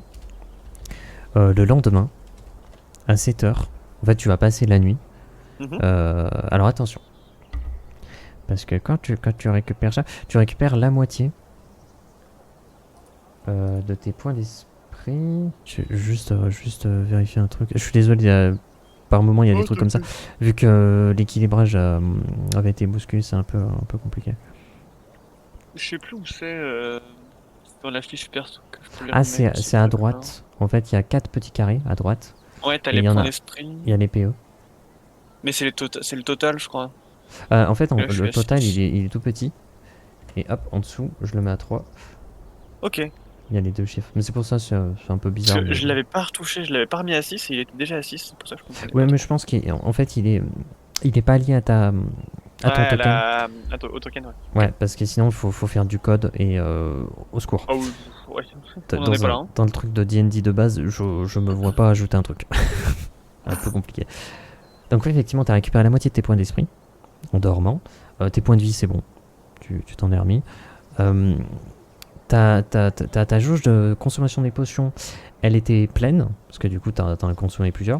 Speaker 1: le lendemain à 7h. En fait, tu vas passer la nuit.
Speaker 2: mhm.
Speaker 1: Alors attention, parce que quand tu récupères ça, tu récupères la moitié de tes points d'esprit. Juste vérifier un truc. Je suis désolé, par moment il y a des
Speaker 2: Oh,
Speaker 1: trucs comme ça. Vu que l'équilibrage avait été bousculé, c'est un peu compliqué.
Speaker 2: je sais plus où c'est dans la fiche perso que je peux les
Speaker 1: Ah,
Speaker 2: remettre, ces
Speaker 1: c'est à
Speaker 2: trucs-là.
Speaker 1: droite. En fait, il y a 4 petits carrés à droite.
Speaker 2: Ouais, t'as
Speaker 1: Et
Speaker 2: les points d'esprit.
Speaker 1: il y a les PE.
Speaker 2: Mais c'est c'est le total, je crois.
Speaker 1: En fait,
Speaker 2: Là, je suis
Speaker 1: le
Speaker 2: à
Speaker 1: total,
Speaker 2: six.
Speaker 1: il est tout petit. Et hop, en dessous, je le mets à 3.
Speaker 2: Ok.
Speaker 1: Il y a les deux chiffres. Mais c'est pour ça, c'est un peu
Speaker 2: Parce
Speaker 1: bizarre.
Speaker 2: que
Speaker 1: Mais...
Speaker 2: je l'avais pas retouché, je l'avais pas remis à 6 et il était déjà à 6, c'est pour ça que je comprenais
Speaker 1: Ouais,
Speaker 2: pas
Speaker 1: mais
Speaker 2: trop.
Speaker 1: je pense qu'en fait, il est pas lié à ton
Speaker 2: Ouais,
Speaker 1: token.
Speaker 2: au token, ouais. Ok.
Speaker 1: Ouais, parce que sinon, il faut faire du code et au secours.
Speaker 2: Ah oui, ouais, on en est pas là, hein.
Speaker 1: Dans le truc de D&D de base, je me vois pas ajouter un truc. Un peu compliqué. Donc, oui, effectivement, tu as récupéré la moitié de tes points d'esprit en dormant. Tes points de vie, c'est bon. Tu t'en es remis. Euh, ta jauge de consommation des potions, elle était pleine, parce que du coup, t'en as consommé plusieurs.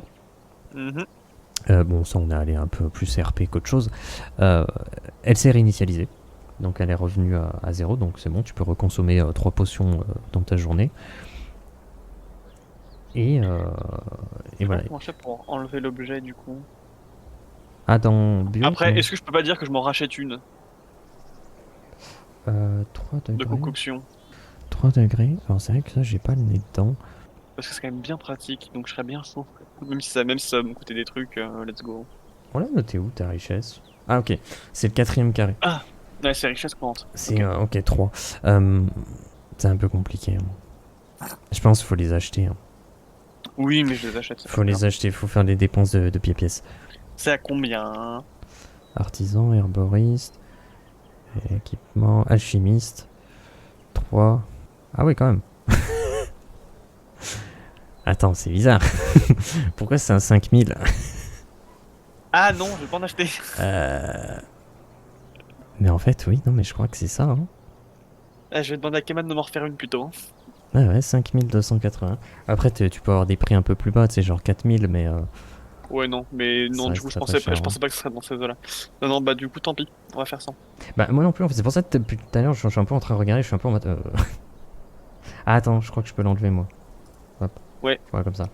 Speaker 2: Mhm.
Speaker 1: Bon, ça, on est allé un peu plus RP qu'autre chose. Elle s'est réinitialisée. Donc, elle est revenue à 0. Donc, c'est bon, tu peux reconsommer 3 potions dans ta journée. Et, euh,
Speaker 2: Je
Speaker 1: et
Speaker 2: sais pas
Speaker 1: voilà.
Speaker 2: comment je fais pour enlever l'objet du coup.
Speaker 1: Ah, dans bio,
Speaker 2: Après, est-ce que je peux pas dire que je m'en rachète une
Speaker 1: 3
Speaker 2: de
Speaker 1: degrés.
Speaker 2: concoction?
Speaker 1: 3 degrés. Alors, c'est vrai que ça, j'ai pas le nez dedans.
Speaker 2: Parce que c'est quand même bien pratique, donc je serais bien chaud. Même si ça va me coûter des trucs, let's go.
Speaker 1: On l'a noté où ta richesse? Ah, ok. C'est le quatrième carré.
Speaker 2: Ah! Ouais, c'est richesse courante.
Speaker 1: C'est
Speaker 2: Ok.
Speaker 1: ok, 3. Euh, c'est un peu compliqué, hein. Je pense qu'il faut les acheter, hein.
Speaker 2: Oui, mais je les achète, c'est pas
Speaker 1: Faut
Speaker 2: très grave.
Speaker 1: les acheter, faut faire des dépenses de pièce.
Speaker 2: C'est à combien?
Speaker 1: Artisan, herboriste, équipement, alchimiste, 3. Ah oui, quand même. Attends, c'est bizarre. Pourquoi c'est un 5000?
Speaker 2: Ah non, je vais pas en acheter.
Speaker 1: Mais en fait, oui, non, mais je crois que c'est ça, hein.
Speaker 2: Ah, je vais demander à Keman de m'en refaire une plutôt, hein.
Speaker 1: Ah ouais, 5280. Après, tu peux avoir des prix un peu plus bas, tu sais, genre 4000, mais
Speaker 2: Ouais, non, mais
Speaker 1: ça
Speaker 2: non, du
Speaker 1: reste
Speaker 2: coup,
Speaker 1: très très cher,
Speaker 2: je
Speaker 1: hein.
Speaker 2: pensais pas que ce serait dans ces eaux-là. Non, non, bah, du coup, tant pis, on va faire ça.
Speaker 1: Bah, moi non plus, en fait, c'est pour ça que depuis tout à l'heure, je suis un peu en train de regarder, je suis un peu en mode. Ah, attends, je crois que je peux l'enlever, moi. Hop,
Speaker 2: Ouais,
Speaker 1: voilà, comme ça.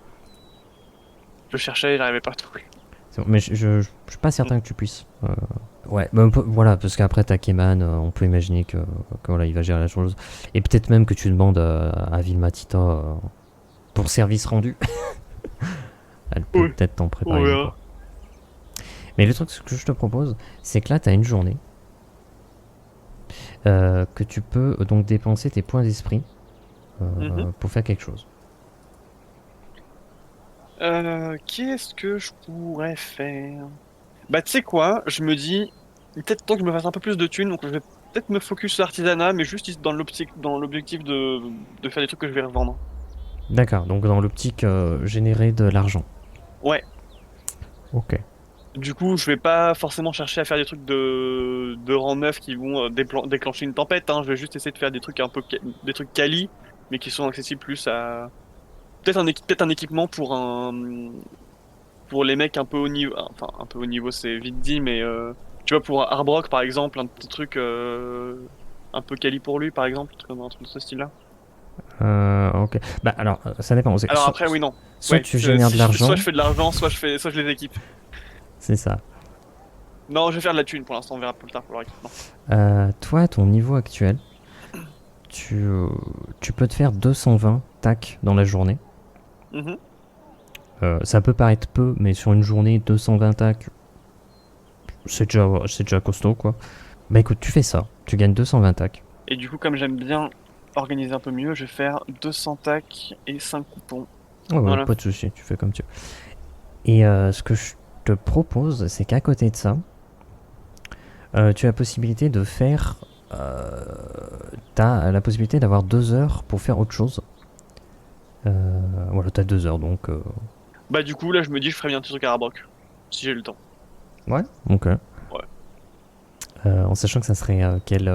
Speaker 2: je cherchais, j'arrivais pas à trouver.
Speaker 1: C'est bon, mais je suis pas certain que tu puisses. Ouais, bah, voilà, parce qu'après t'as Keman, on peut imaginer que voilà, il va gérer la chose. Et peut-être même que tu demandes à Vilma Tita pour service rendu. Elle peut
Speaker 2: Ouais,
Speaker 1: peut-être t'en
Speaker 2: on
Speaker 1: préparer une, quoi.
Speaker 2: verra.
Speaker 1: Mais le truc ce que je te propose, c'est que là t'as une journée que tu peux donc dépenser tes points d'esprit
Speaker 2: Mhm.
Speaker 1: pour faire quelque chose.
Speaker 2: Qu'est-ce que je pourrais faire? Bah, tu sais quoi, je me dis, peut-être temps que je me fasse un peu plus de thunes, donc je vais peut-être me focus sur l'artisanat, mais juste dans l'objectif de faire des trucs que je vais revendre.
Speaker 1: D'accord, donc dans l'optique générer de l'argent.
Speaker 2: Ouais.
Speaker 1: Ok.
Speaker 2: Du coup, je vais pas forcément chercher à faire des trucs de rang neuf qui vont déclencher une tempête, hein. Je vais juste essayer de faire des trucs des trucs quali, mais qui sont accessibles plus à peut-être un équipement pour les mecs un peu haut niveau. Enfin, un peu haut niveau, c'est vite dit, mais tu vois, pour Arbrock par exemple, un petit truc un peu quali pour lui, par exemple, un truc de ce style-là.
Speaker 1: Ok. Bah alors, ça dépend.
Speaker 2: Alors après, oui, non.
Speaker 1: Soit
Speaker 2: Ouais,
Speaker 1: tu génères de
Speaker 2: soit
Speaker 1: l'argent,
Speaker 2: je fais de l'argent, soit je les équipe.
Speaker 1: c'est ça.
Speaker 2: Non, je vais faire de la thune pour l'instant, on verra plus tard pour leur équipement.
Speaker 1: Toi, à ton niveau actuel, tu, euh, tu peux te faire 220 tacs dans la journée.
Speaker 2: Mhm.
Speaker 1: Ça peut paraître peu, mais sur une journée, 220 tacs, c'est déjà costaud, quoi. Bah écoute, tu fais ça. Tu gagnes 220 tacs.
Speaker 2: Et du coup, comme j'aime bien organiser un peu mieux, je vais faire 200 tacs et 5 coupons.
Speaker 1: Ouais, ouais,
Speaker 2: Voilà.
Speaker 1: pas de souci, tu fais comme tu veux. Et ce que je te propose, c'est qu'à côté de ça, tu as la possibilité de faire. T'as la possibilité d'avoir 2 heures pour faire autre chose. Voilà, t'as 2 heures donc.
Speaker 2: Bah du coup, là, je me dis, je ferais bien un petit truc à Arbrock, si j'ai le temps.
Speaker 1: Ouais. Donc,
Speaker 2: Ouais.
Speaker 1: en sachant que ça serait quel.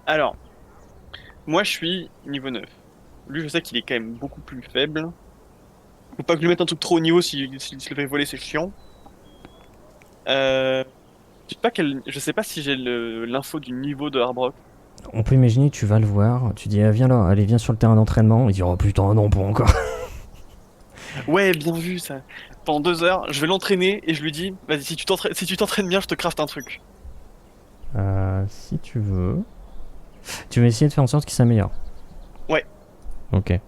Speaker 2: Alors, moi, je suis niveau 9. Lui, je sais qu'il est quand même beaucoup plus faible. Faut pas que je lui mette un truc trop haut niveau si se le fait voler, c'est chiant. Euh, je sais pas si j'ai l'info du niveau de Arbrock.
Speaker 1: On peut imaginer, tu vas le voir, tu dis, ah, viens là, allez, viens sur le terrain d'entraînement. Il dit, oh putain, non, pas encore.
Speaker 2: Ouais, bien vu ça. Pendant 2 heures, je vais l'entraîner et je lui dis, vas-y, si tu t'entraînes bien, je te crafte un truc.
Speaker 1: Si tu veux. Tu vas essayer de faire en sorte qu'il s'améliore.
Speaker 2: Ouais.
Speaker 1: Ok.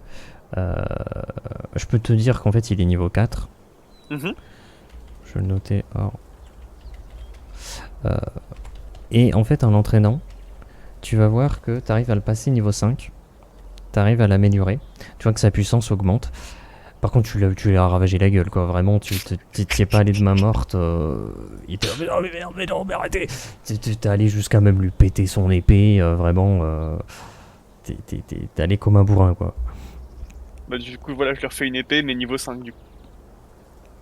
Speaker 1: Je peux te dire qu'en fait, il est niveau 4.
Speaker 2: Mhm.
Speaker 1: Je vais le noter. Or. Et en fait, en l'entraînant, tu vas voir que tu arrives à le passer niveau 5. Tu arrives à l'améliorer. Tu vois que sa puissance augmente. Par contre, tu lui as ravagé la gueule, quoi. Vraiment, tu t'y es pas allé de main morte. Il était là, mais merde, mais non, mais arrêtez. T'es allé jusqu'à même lui péter son épée. Vraiment, t'es allé comme un bourrin, quoi.
Speaker 2: Bah, du coup, voilà, je leur fais une épée, mais niveau 5 du coup.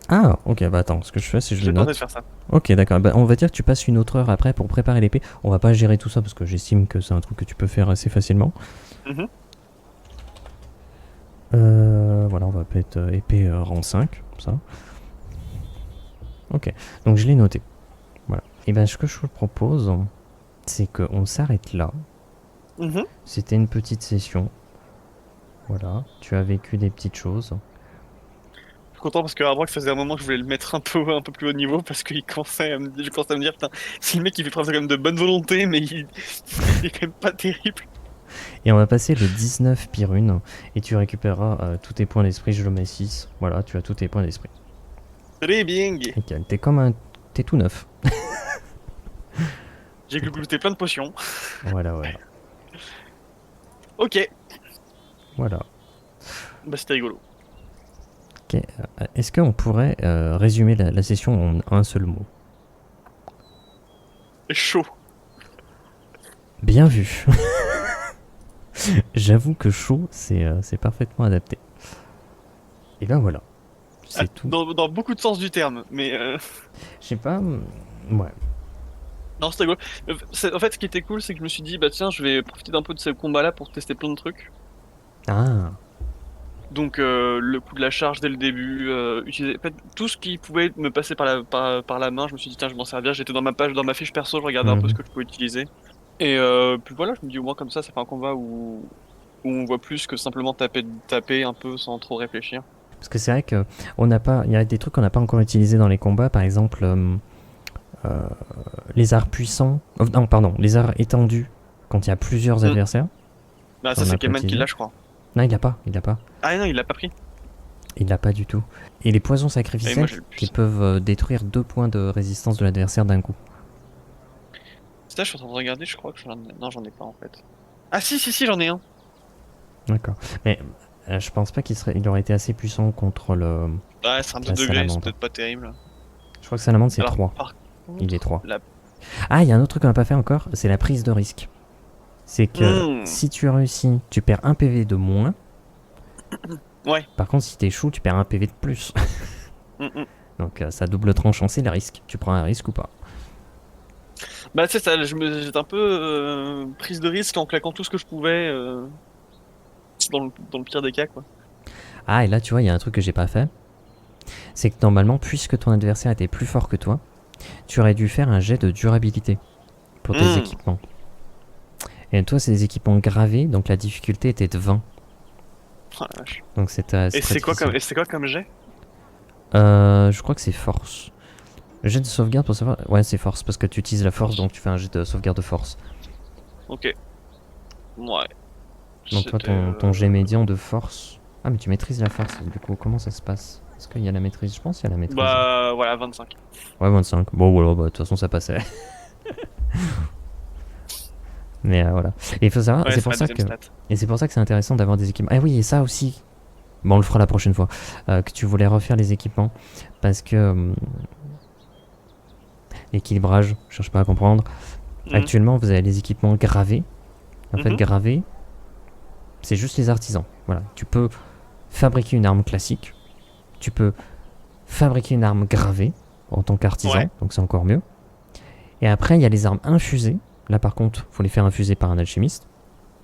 Speaker 1: Ah, ok, bah attends, ce que je fais, c'est que je
Speaker 2: J'ai
Speaker 1: le
Speaker 2: tenté de
Speaker 1: note.
Speaker 2: faire ça.
Speaker 1: Ok, d'accord. Bah, on va dire que tu passes une autre heure après pour préparer l'épée. On va pas gérer tout ça parce que j'estime que c'est un truc que tu peux faire assez facilement.
Speaker 2: Mhm.
Speaker 1: Voilà, on va mettre épée rang 5, comme ça. Ok, donc je l'ai noté. Voilà. Et ben ce que je vous propose, c'est qu'on s'arrête là.
Speaker 2: Mhm.
Speaker 1: C'était une petite session. Voilà, tu as vécu des petites choses.
Speaker 2: Je suis content parce que Arbrock, ça faisait un moment que je voulais le mettre un peu plus haut niveau parce qu'il commençait à je commençais à me dire, putain, si le mec il fait preuve quand même de bonne volonté, mais il est quand même pas terrible.
Speaker 1: Et on va passer le 19 Pirune. Et tu récupéreras tous tes points d'esprit. Je le mets 6. Voilà, tu as tous tes points d'esprit.
Speaker 2: Très bien.
Speaker 1: Nickel. T'es comme un. T'es tout neuf.
Speaker 2: J'ai glouté plein de potions.
Speaker 1: Voilà, voilà.
Speaker 2: Ok,
Speaker 1: Voilà.
Speaker 2: bah c'était rigolo.
Speaker 1: Ok. Est-ce qu'on pourrait résumer la session en un seul mot?
Speaker 2: Chaud.
Speaker 1: Bien vu. J'avoue que chaud, c'est parfaitement adapté. Et ben voilà.
Speaker 2: Ah,
Speaker 1: C'est tout.
Speaker 2: dans beaucoup de sens du terme, mais
Speaker 1: Je sais pas. Ouais.
Speaker 2: non, c'était rigolo. En fait, ce qui était cool, c'est que je me suis dit, bah tiens, je vais profiter d'un peu de ce combat-là pour tester plein de trucs.
Speaker 1: Ah.
Speaker 2: Donc le coup de la charge dès le début, utiliser en fait, tout ce qui pouvait me passer par la main, je me suis dit tiens je vais m'en servir, j'étais dans ma page, dans ma fiche perso, je regardais un peu ce
Speaker 1: Mhm.
Speaker 2: que je pouvais utiliser. Et puis voilà, je me dis au moins comme ça fait un combat où on voit plus que simplement taper un peu sans trop réfléchir.
Speaker 1: Parce que c'est vrai que on n'a pas. Il y a des trucs qu'on n'a pas encore utilisés dans les combats. Par exemple, euh, les arts puissants. Oh, non, pardon. Les arts étendus quand il y a plusieurs
Speaker 2: Hmm.
Speaker 1: adversaires.
Speaker 2: Bah
Speaker 1: Ça,
Speaker 2: ça
Speaker 1: on
Speaker 2: c'est
Speaker 1: n'a pas
Speaker 2: Keman qui
Speaker 1: utilisé.
Speaker 2: l'a je crois.
Speaker 1: Non, il l'a pas. Il l'a pas.
Speaker 2: Ah non il l'a pas pris.
Speaker 1: Il l'a pas du tout. Et les poisons
Speaker 2: Et moi
Speaker 1: sacrificiels
Speaker 2: j'ai le
Speaker 1: qui
Speaker 2: puissant.
Speaker 1: peuvent détruire 2 points de résistance de l'adversaire d'un coup.
Speaker 2: Ça je suis en train de regarder, je crois que non j'en ai pas en fait. Ah si j'en ai un.
Speaker 1: D'accord. Mais je pense pas il aurait été assez puissant contre
Speaker 2: Ouais c'est un 2
Speaker 1: la
Speaker 2: degrés, c'est
Speaker 1: salamandre.
Speaker 2: peut-être pas terrible.
Speaker 1: Je crois que salamandre c'est
Speaker 2: Alors
Speaker 1: 3.
Speaker 2: par
Speaker 1: Il est
Speaker 2: contre
Speaker 1: 3.
Speaker 2: la...
Speaker 1: Ah, il y a un autre truc qu'on n'a pas fait encore, c'est la prise de risque. C'est que
Speaker 2: Hmm.
Speaker 1: si tu réussis, tu perds un PV de moins.
Speaker 2: Ouais.
Speaker 1: Par contre, si t'échoues, tu perds un PV de plus.
Speaker 2: Hmm, hmm.
Speaker 1: Donc ça double tranchant, c'est le risque. Tu prends un risque ou pas.
Speaker 2: Bah c'est ça, j'étais un peu prise de risque en claquant tout ce que je pouvais dans le pire des cas quoi.
Speaker 1: Ah, et là, tu vois, il y a un truc que j'ai pas fait. C'est que normalement, puisque ton adversaire était plus fort que toi, tu aurais dû faire un jet de durabilité pour tes
Speaker 2: Hmm.
Speaker 1: équipements. Et toi, c'est des équipements gravés, donc la difficulté était de 20.
Speaker 2: Oh la vache.
Speaker 1: Donc c'est
Speaker 2: Et
Speaker 1: très difficile.
Speaker 2: c'est quoi comme jet?
Speaker 1: Je crois que c'est force. Le jet de sauvegarde pour savoir. Ouais, c'est force, parce que tu utilises la force,
Speaker 2: Force.
Speaker 1: donc tu fais un jet de sauvegarde de force.
Speaker 2: Ok. Ouais.
Speaker 1: Donc toi,
Speaker 2: C'était
Speaker 1: ton jet médian de force. Ah, mais tu maîtrises la force, du coup, comment ça se passe? Est-ce qu'il y a la maîtrise? Je pense qu'il y a la maîtrise.
Speaker 2: bah voilà 25.
Speaker 1: Ouais, 25. Bon, voilà, bah, de toute façon, ça passait. Mais voilà. Et il faut savoir,
Speaker 2: Ouais
Speaker 1: c'est
Speaker 2: c'est
Speaker 1: pour
Speaker 2: ma
Speaker 1: ça
Speaker 2: deuxième
Speaker 1: que.
Speaker 2: stat.
Speaker 1: Et c'est pour ça que c'est intéressant d'avoir des équipements. Ah oui, et ça aussi. Bon, on le fera la prochaine fois. Que tu voulais refaire les équipements. Parce que. L'équilibrage, je cherche pas à comprendre.
Speaker 2: Hmm.
Speaker 1: Actuellement, vous avez les équipements gravés. En fait,
Speaker 2: Mhm.
Speaker 1: gravés, c'est juste les artisans. Voilà. Tu peux fabriquer une arme classique. Tu peux fabriquer une arme gravée en tant qu'artisan.
Speaker 2: Ouais.
Speaker 1: Donc c'est encore mieux. Et après, il y a les armes infusées. Là, par contre, il faut les faire infuser par un alchimiste.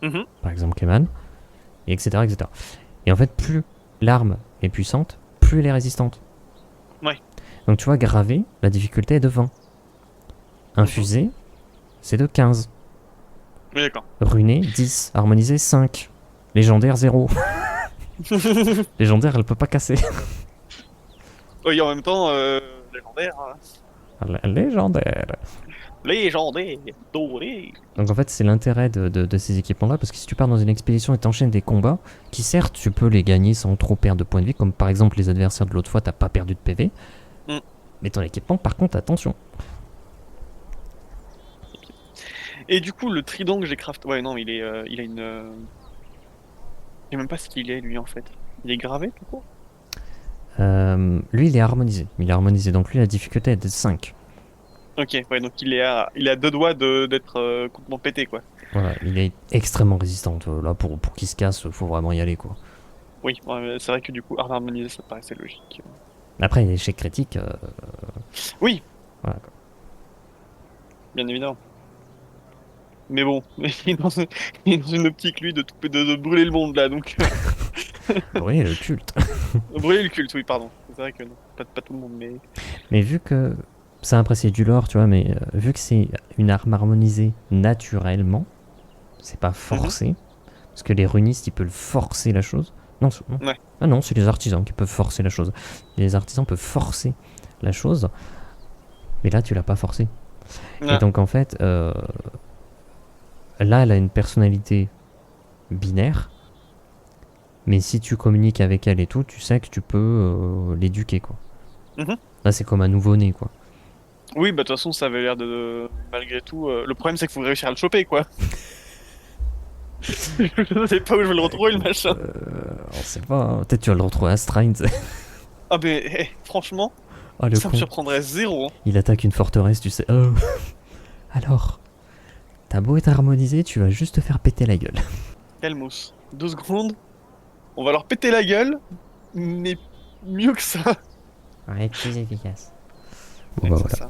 Speaker 2: Mhm.
Speaker 1: Par exemple, Keman. Et etc., etc. Et en fait, plus l'arme est puissante, plus elle est résistante.
Speaker 2: Ouais.
Speaker 1: Donc tu vois, gravé, la difficulté est de 20. Infusé, c'est de 15.
Speaker 2: Oui d'accord.
Speaker 1: Runé, 10. Harmonisé, 5. Légendaire, 0. Légendaire, elle peut pas casser.
Speaker 2: Oui en même temps légendaire.
Speaker 1: Légendaire.
Speaker 2: Légendaire. Doré.
Speaker 1: Donc en fait, c'est l'intérêt de ces équipements-là, parce que si tu pars dans une expédition et t'enchaînes des combats, qui certes, tu peux les gagner sans trop perdre de points de vie, comme par exemple les adversaires de l'autre fois, t'as pas perdu de PV,
Speaker 2: Hmm.
Speaker 1: mais ton équipement, par contre, attention.
Speaker 2: Et du coup, le trident que j'ai crafté. Ouais, non, il a une. Je sais même pas ce qu'il est, lui, en fait. Il est gravé, tout court.
Speaker 1: Lui, il est harmonisé. Il est harmonisé, donc lui, la difficulté est de 5.
Speaker 2: Ok, ouais, donc il est à deux doigts d'être complètement pété, quoi.
Speaker 1: Voilà, il est extrêmement résistant. Là, pour qu'il se casse, faut vraiment y aller, quoi.
Speaker 2: Oui, ouais, mais c'est vrai que du coup, arme harmonisée, ça paraissait logique.
Speaker 1: Après, l'échec critique,
Speaker 2: Oui,
Speaker 1: voilà, quoi.
Speaker 2: bien évidemment. Mais bon, il est dans une optique, lui, de brûler le monde, là, donc.
Speaker 1: Oui, le culte.
Speaker 2: Brûler le culte, oui, pardon. C'est vrai que non, pas tout le monde, mais.
Speaker 1: Mais vu que. Ça, après, c'est du lore, tu vois, mais vu que c'est une arme harmonisée naturellement, c'est pas
Speaker 2: Mhm.
Speaker 1: forcé. Parce que les runistes, ils peuvent forcer la chose. Non, non.
Speaker 2: Ouais.
Speaker 1: Ah non, c'est les artisans qui peuvent forcer la chose. Les artisans peuvent forcer la chose, mais là, tu l'as pas forcé. Et
Speaker 2: Ah,
Speaker 1: donc, en fait, là, elle a une personnalité binaire, mais si tu communiques avec elle et tout, tu sais que tu peux l'éduquer, quoi.
Speaker 2: mhm.
Speaker 1: Là, c'est comme un nouveau-né, quoi.
Speaker 2: Oui, bah de toute façon, ça avait l'air de. Malgré tout. Le problème, c'est qu'il faut réussir à le choper, quoi. Je sais pas où je vais le retrouver, le machin.
Speaker 1: On sait pas, hein. Peut-être tu vas le retrouver à Strain.
Speaker 2: Ah, mais franchement,
Speaker 1: Oh, le
Speaker 2: ça me
Speaker 1: con.
Speaker 2: surprendrait zéro, hein.
Speaker 1: Il attaque une forteresse, tu sais. Oh. Alors, t'as beau être harmonisé, tu vas juste te faire péter la gueule.
Speaker 2: Calmos. 2 secondes, on va leur péter la gueule, mais mieux que ça.
Speaker 1: Ouais, plus efficace. Bon
Speaker 2: Ouais,
Speaker 1: bah
Speaker 2: c'est
Speaker 1: voilà.
Speaker 2: ça.